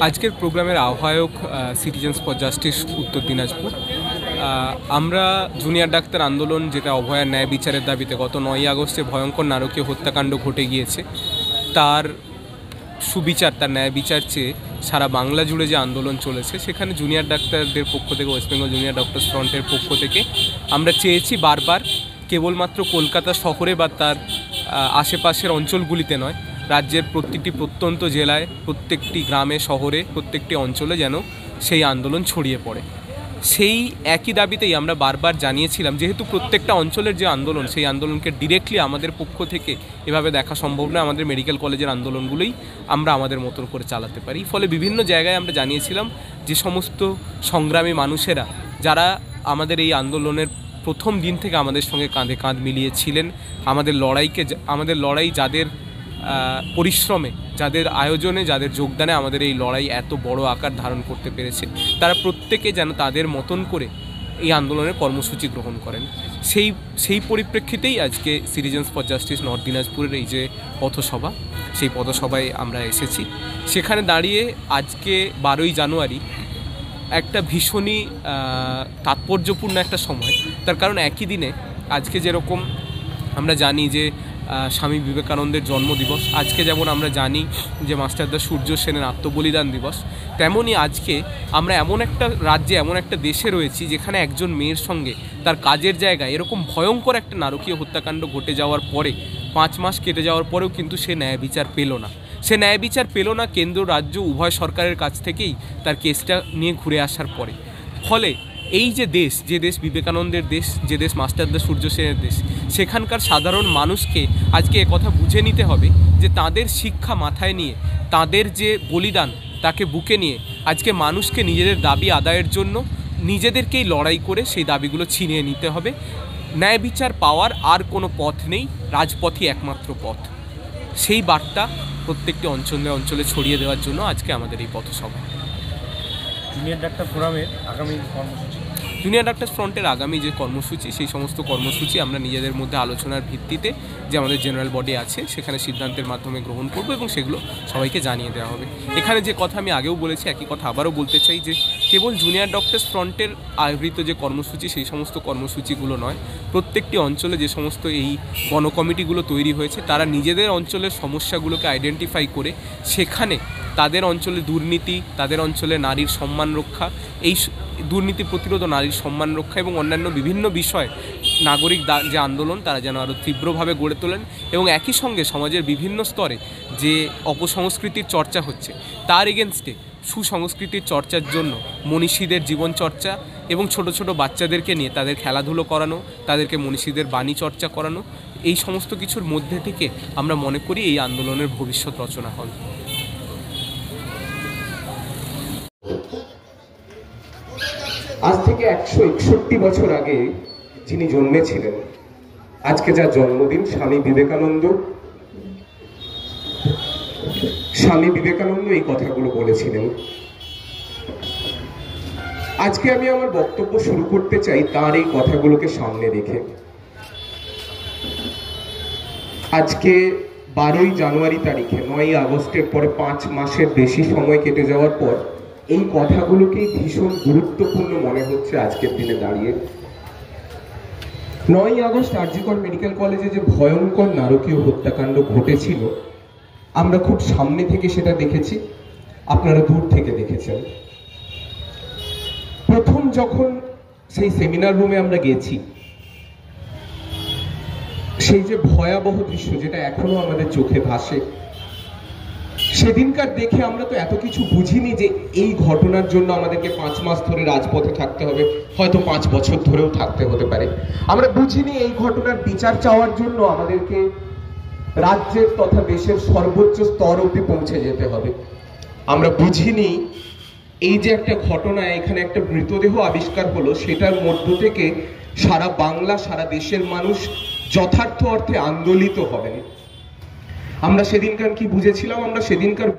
আজকের প্রোগ্রামের আহ্বায়ক সিটিজেন্স ফর জাস্টিস উত্তর দিনাজপুর। আমরা জুনিয়র ডাক্তার আন্দোলন, যেটা অভয়ার ন্যায় বিচারের দাবিতে গত 9ই আগস্টে ভয়ঙ্কর নারকীয় হত্যাকাণ্ড ঘটে গিয়েছে, তার সুবিচার, তার ন্যায় বিচার চেয়ে সারা বাংলা জুড়ে যে আন্দোলন চলেছে, সেখানে জুনিয়র ডাক্তারদের পক্ষ থেকে, ওয়েস্ট বেঙ্গল জুনিয়র ডক্টরস ফ্রন্টের পক্ষ থেকে আমরা চেয়েছি বারবার, কেবলমাত্র কলকাতা শহরে বা তার আশেপাশের অঞ্চলগুলিতে নয়, রাজ্যের প্রত্যেকটি প্রত্যন্ত জেলায়, প্রত্যেকটি গ্রামে, শহরে, প্রত্যেকটি অঞ্চলে যেন সেই আন্দোলন ছড়িয়ে পড়ে। সেই একই দাবিতেই আমরা বারবার জানিয়েছিলাম, যেহেতু প্রত্যেকটা অঞ্চলের যে আন্দোলন, সেই আন্দোলনকে ডিরেক্টলি আমাদের পক্ষ থেকে এভাবে দেখা সম্ভব নয়। আমাদের মেডিকেল কলেজের আন্দোলনগুলোই আমরা আমাদের মতন করে চালাতে পারি। ফলে বিভিন্ন জায়গায় আমরা জানিয়েছিলাম যে সমস্ত সংগ্রামী মানুষেরা, যারা আমাদের এই আন্দোলনের প্রথম দিন থেকে আমাদের সঙ্গে কাঁধে কাঁধ মিলিয়েছিলেন, আমাদের লড়াই যাদের পরিশ্রমে, যাদের আয়োজনে, যাদের যোগদানে আমাদের এই লড়াই এত বড় আকার ধারণ করতে পেরেছে, তারা প্রত্যেকে যেন তাদের মতন করে এই আন্দোলনের কর্মসূচি গ্রহণ করেন। সেই পরিপ্রেক্ষিতেই আজকে সিটিজেন্স ফর জাস্টিস নর্থ দিনাজপুরের এই যে পথসভা, সেই পথসভায় আমরা এসেছি। সেখানে দাঁড়িয়ে আজকে 12ই জানুয়ারি একটা ভীষণই তাৎপর্যপূর্ণ একটা সময়। তার কারণ একই দিনে আজকে যেরকম আমরা জানি যে স্বামী বিবেকানন্দের জন্মদিবস, আজকে যেমন আমরা জানি যে মাস্টারদা সূর্য সেনের আত্মবলিদান দিবস, তেমনই আজকে আমরা এমন একটা রাজ্যে, এমন একটা দেশে রয়েছি যেখানে একজন মেয়ের সঙ্গে তার কাজের জায়গায় এরকম ভয়ঙ্কর একটা নারকীয় হত্যাকাণ্ড ঘটে যাওয়ার পরে 5 মাস কেটে যাওয়ার পরেও কিন্তু সে ন্যায় বিচার পেল না। সে ন্যায় বিচার পেল না কেন্দ্র রাজ্য উভয় সরকারের কাছ থেকেই তার কেসটা নিয়ে ঘুরে আসার পরে। ফলে এই যে দেশ বিবেকানন্দের দেশ, যে দেশ মাস্টারদা সূর্য সেনের দেশ, সেখানকার সাধারণ মানুষকে আজকে একথা বুঝে নিতে হবে যে তাদের শিক্ষা মাথায় নিয়ে, তাদের যে বলিদান তাকে বুকে নিয়ে আজকে মানুষকে নিজেদের দাবি আদায়ের জন্য নিজেদেরকেই লড়াই করে সেই দাবিগুলো ছিনিয়ে নিতে হবে। ন্যায় বিচার পাওয়ার আর কোনো পথ নেই, রাজপথই একমাত্র পথ। সেই বার্তা প্রত্যেকটি অঞ্চলে ছড়িয়ে দেওয়ার জন্য আজকে আমাদের এই পথসভা। জুনিয়র ডাক্তার ফোরামের আগামী কর্মসূচি, জুনিয়র ডাক্তার্স ফ্রন্টের আগামী যে কর্মসূচি, সেই সমস্ত কর্মসূচি আমরা নিজেদের মধ্যে আলোচনার ভিত্তিতে, যে আমাদের জেনারেল বডি আছে, সেখানে সিদ্ধান্তের মাধ্যমে গ্রহণ করব এবং সেগুলো সবাইকে জানিয়ে দেওয়া হবে। এখানে যে কথা আমি আগেও বলেছি, একই কথা আবারও বলতে চাই, যে কেবল জুনিয়র ডক্টর্স ফ্রন্টের আয়োজিত যে কর্মসূচি, সেই সমস্ত কর্মসূচিগুলো নয়, প্রত্যেকটি অঞ্চলে যে সমস্ত এই গণকমিটিগুলো তৈরি হয়েছে, তারা নিজেদের অঞ্চলের সমস্যাগুলোকে আইডেন্টিফাই করে সেখানে তাদের অঞ্চলে দুর্নীতি, তাদের অঞ্চলে নারীর সম্মান রক্ষা, এই দুর্নীতি প্রতিরোধ, নারীর সম্মান রক্ষা এবং অন্যান্য বিভিন্ন বিষয় নাগরিক যে আন্দোলন, তারা যেন আরও তীব্রভাবে গড়ে তোলেন এবং একই সঙ্গে সমাজের বিভিন্ন স্তরে যে অপসংস্কৃতির চর্চা হচ্ছে, তার এগেনস্টে সুসংস্কৃতির চর্চার জন্য মনীষীদের জীবন চর্চা এবং ছোট ছোট বাচ্চাদেরকে নিয়ে তাদের খেলাধুলো করানো, তাদেরকে মনীষীদের বাণী চর্চা করানো, এই সমস্ত কিছুর মধ্যে থেকে আমরা মনে করি এই আন্দোলনের ভবিষ্যৎ রচনা হবে। আজ থেকে 161 বছর আগে যিনি জন্মেছিলেন, আজকে যার জন্মদিন, স্বামী বিবেকানন্দ এই কথাগুলো বলেছিলেন। আজকে আমি আমার বক্তব্য শুরু করতে চাই তার এই কথাগুলোকে সামনে রেখে। আজকে 12ই জানুয়ারি তারিখে, 9ই আগস্টের পরে 5 মাসের বেশি সময় কেটে যাওয়ার পর এই কথাগুলোকেই ভীষণ গুরুত্বপূর্ণ মনে হচ্ছে আজকের দিনে দাঁড়িয়ে। 9ই আগস্ট আর জি কর মেডিকেল কলেজে যে ভয়ঙ্কর নারকীয় হত্যাকাণ্ড ঘটেছিল, আমরা খুব সামনে থেকে সেটা দেখেছি, আপনারা দূর থেকে দেখেছেন। প্রথম যখন সেই সেমিনার রুমে আমরা গেছি, সেই যে ভয়াবহ দৃশ্য, যেটা এখনো আমাদের চোখে ভাসে, সেদিনকার দেখে আমরা তো এত কিছু বুঝিনি যে এই ঘটনার জন্য আমাদেরকে 5 মাস ধরে রাজপথে থাকতে হবে, হয়তো 5 বছর ধরেও থাকতে হতে পারে। আমরা বুঝিনি এই ঘটনার বিচার চাওয়ার জন্য আমাদেরকে রাজ্যের তথা দেশের সর্বোচ্চ স্তর অবধি পৌঁছে যেতে হবে। আমরা বুঝিনি এই যে একটা ঘটনা, এখানে একটা মৃতদেহ আবিষ্কার হলো, সেটার মধ্য থেকে সারা বাংলা, সারা দেশের মানুষ যথার্থ অর্থে আন্দোলিত হবেন। আমরা সেদিনকার কি বুঝেছিলাম? আমরা সেদিনকার